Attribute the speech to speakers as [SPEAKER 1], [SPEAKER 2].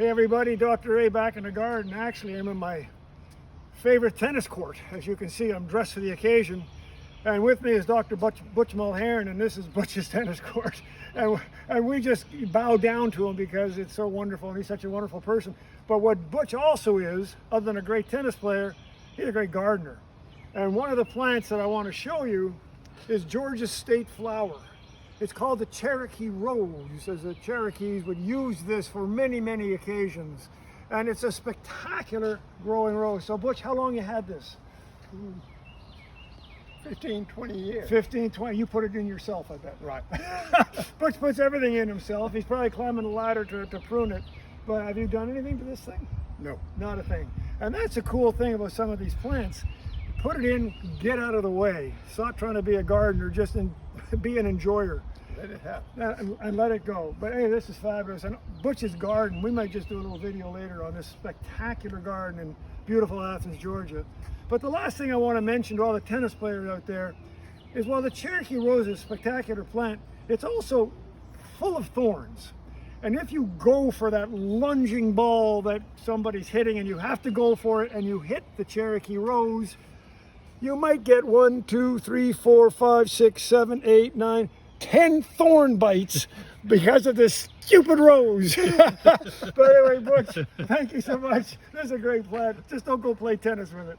[SPEAKER 1] Hey everybody, Dr. A back in the garden. Actually, I'm in my favorite tennis court. As you can see, I'm dressed for the occasion. And with me is Dr. Butch Mulhern, and this is Butch's tennis court. And we just bow down to him because it's so wonderful and he's such a wonderful person. But what Butch also is, other than a great tennis player, he's a great gardener. And one of the plants that I want to show you is Georgia's state flower. It's called the Cherokee Rose, as the Cherokees would use this for many, many occasions. And it's a spectacular growing rose. So Butch, how long you had this?
[SPEAKER 2] 15, 20 years.
[SPEAKER 1] 15, 20, you put it in yourself, I bet.
[SPEAKER 2] Right.
[SPEAKER 1] Butch puts everything in himself. He's probably climbing the ladder to prune it. But have you done anything to this thing?
[SPEAKER 2] No.
[SPEAKER 1] Not a thing. And that's a cool thing about some of these plants. Put it in, get out of the way. Stop trying to be a gardener, just be an enjoyer.
[SPEAKER 2] Let it happen.
[SPEAKER 1] And let it go. But hey, this is fabulous. And Butch's garden, we might just do a little video later on this spectacular garden in beautiful Athens, Georgia. But the last thing I want to mention to all the tennis players out there is while the Cherokee Rose is a spectacular plant, it's also full of thorns. And if you go for that lunging ball that somebody's hitting and you have to go for it and you hit the Cherokee Rose, you might get 1, 2, 3, 4, 5, 6, 7, 8, 9, 10 thorn bites because of this stupid rose. But anyway, Butch, thank you so much. This is a great plant. Just don't go play tennis with it.